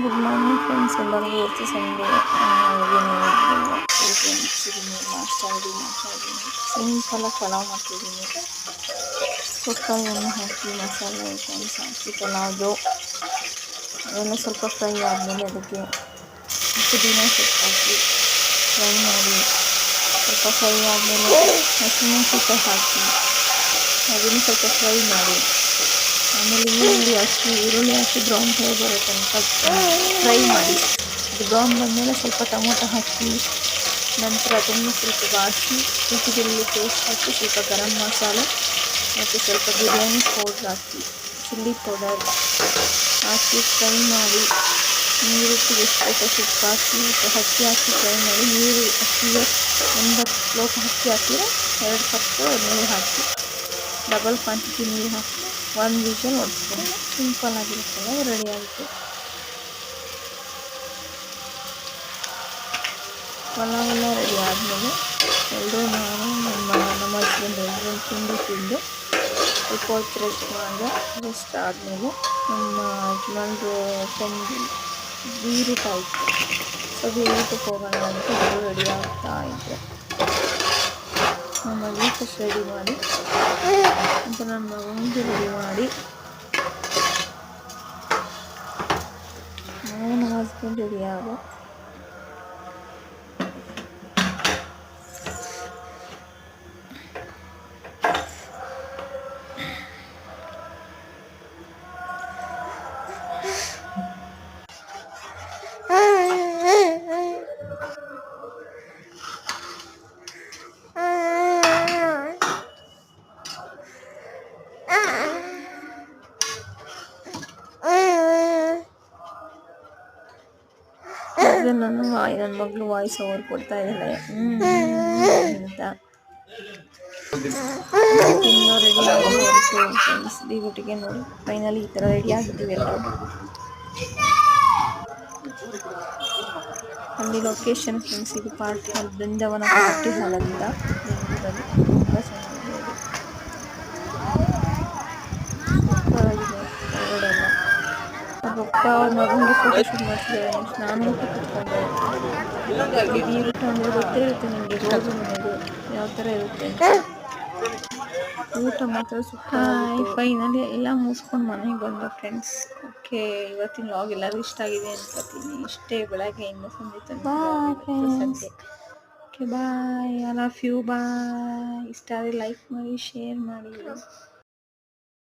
Good morning friends, ಎಲ್ಲರಿಗೂ ಇವತ್ತು Sunday. ನಾಷ್ಟ ರೆಡಿ ಮಾಡ್ತಾ ಇದ್ದೀನಿ. ಸಿಂಪಲಾಗಿ ಪಲಾವ್ ಮಾಡ್ತಿದ್ದೀನಿ. ಸೊಪ್ಪಾಯನ್ನು ಹಾಕಿ ಮಸಾಲೆ ಐಟಮ್ಸ್ ಹಾಕಿ ಪಲಾವ್ದು ಅದೆಲ್ಲ ಸ್ವಲ್ಪ ಫ್ರೈ ಆದಮೇಲೆ ಅದಕ್ಕೆ ಪುದೀನ ಸೊಪ್ಪು ಹಾಕಿ ಫ್ರೈ ಮಾಡಿ, ಸ್ವಲ್ಪ ಫ್ರೈ ಆದಮೇಲೆ ಹಸಿಮೆಣಸಿನಕಾಯಿ ಹಾಕಿ ಅದನ್ನು ಸ್ವಲ್ಪ ಫ್ರೈ ಮಾಡಿ, ಆಮೇಲೆ ಈರುಳ್ಳಿ ಹಾಕಿ ಬ್ರೌನ್ ಕಲರ್ ಬರೋ ತನಕ ಫ್ರೈ ಮಾಡಿ, ಅದು ಬ್ರೌನ್ ಬಂದಮೇಲೆ ಸ್ವಲ್ಪ ಟೊಮೊಟೊ ಹಾಕಿ, ನಂತರ ಅದನ್ನು ಸ್ವಲ್ಪ ಬಾಡಿಸಿ ಶುಂಠಿ ಬೆಳ್ಳುಳ್ಳಿ ಪೇಸ್ಟ್ ಹಾಕಿ ಸ್ವಲ್ಪ ಗರಂ ಮಸಾಲೆ ಮತ್ತು ಸ್ವಲ್ಪ ಬಿರಿಯಾನಿ ಪೌಡ್ರ್ ಹಾಕಿ, ಚಿಲ್ಲಿ ಪೌಡರ್ ಹಾಕಿ ಫ್ರೈ ಮಾಡಿ, ನೀರಿಟ್ಟು ಎಷ್ಟು ಸೊಪ್ಪು ಹಾಕಿ ಮತ್ತು ಅಕ್ಕಿ ಹಾಕಿ ಫ್ರೈ ಮಾಡಿ, ನೀರು ಅಕ್ಕಿಗೆ 80 ಲೋಟ ಅಕ್ಕಿ ಹಾಕಿದರೆ 2 ಕಪ್ ನೀರು ಹಾಕಿ ಡಬಲ್ ಕ್ವಾಂಟಿಟಿ ನೀರು ಹಾಕಿ 1 ವಿಷಲ್ ಹೊಡಿಸ್ಕೊಂಡು ಸಿಂಪಲ್ ಆಗಿರುತ್ತಲ್ಲ ರೆಡಿ ಆಯಿತು. ಪಲಾವೆಲ್ಲ ರೆಡಿ ಆದಮೇಲೆ ಎಲ್ಲರೂ ನಾನು ನಮ್ಮ ಹಸ್ಬೆಂಡ್ ಎಲ್ಲರೂ ತಿಂದು ಸ್ವಲ್ಪ ಹೊತ್ತು ರೆಸ್ಟ್ ಮಾಡಿದೆ. ರೆಸ್ಟ್ ಆದಮೇಲೆ ನಮ್ಮ ಯಜಮಾನ್ರು ಫ್ರೆಂಡ್ ಬೀರುತ್ತಾಯಿತ್ತು. ಸೊ ಬೀರುತ್ತಕ್ಕೆ ಹೋಗೋಣ ಅಂತ ಎಲ್ಲರೂ ರೆಡಿ ಆಗ್ತಾ ಇದ್ದೆ. ನಮ್ಮ ಫಸ್ಟ್ ರೆಡಿ ಮಾಡಿ ಅಂತ ನನ್ನ ಮಗನಿಗೆ ರೆಡಿ ಮಾಡಿ, ನಮ್ಮ ಹಸ್ಬೆಂಡ್ ರೆಡಿ ಆದ. ನನ್ನ ಮಗಳು ವಾಯ್ಸ್ ಓವರ್ ಕೊಡ್ತಾ ಇದ್ದಾಳೆ ಅಂತ. ಇನ್ನೂ ರೆಡಿ ಆಗಿ ಹೊರಟು ಫ್ರೆಂಡ್ಸ್ ಡ್ಯೂಟಿಗೆ. ನೋಡಿ ಫೈನಲಿ ಈ ಥರ ರೆಡಿ ಆಗಿದ್ದೀವಿ ಎಲ್ಲರೂ. ಅಲ್ಲಿ ಲೊಕೇಶನ್ ಫ್ರೆಂಡ್ಸ್, ಇದು ಪಾರ್ಟಿ ಹಾಲ್, ಬೃಂದಾವನ ಪಾರ್ಟಿ ಹಾಲ್ ಅಂತ ಬೆಂಗಳೂರಲ್ಲಿ. ತುಂಬ ಚೆನ್ನಾಗಿದೆ ಇದು, ಸೂಪರಾಗಿದೆ ಹೊರಗಡೆಲ್ಲ. ಪಪ್ಪ ಅವ್ರ ಮಗನಿಗೆ ಫೋಟೋಶೂಟ್ ಮಾಡ್ತಿದ್ದಾರೆ. ನಾನು ಕೂತ್ಕೊಂಡೆ. ಬೀರುಟ ಅಂದರೆ ಗೊತ್ತೇ ಇರುತ್ತೆ ನಿಮಗೆ, ರೋಜು ಮನೆದು ಯಾವ ಥರ ಇರುತ್ತೆ ಅಂತ. ಊಟ ಮಾತ್ರ ಸೂಪರ್. ಫೈನಲಿ ಎಲ್ಲ ಮುಗಿಸ್ಕೊಂಡು ಮನೆಗೆ ಬಂದ ಫ್ರೆಂಡ್ಸ್. ಓಕೆ, ಇವತ್ತಿನ ವ್ಲಾಗ್ ಎಲ್ಲರಿಗೂ ಇಷ್ಟ ಆಗಿದೆ ಅನ್ಕೋತೀನಿ. ಇಷ್ಟೇ ಬೆಳಗ್ಗೆಯಿಂದ ಸಂಜೆ ತನಕ ಸಂಜೆ. Okay bye, I love you. Bye. ಇಷ್ಟ ಆದರೆ ಲೈಕ್ ಮಾಡಿ, ಶೇರ್ ಮಾಡಿ.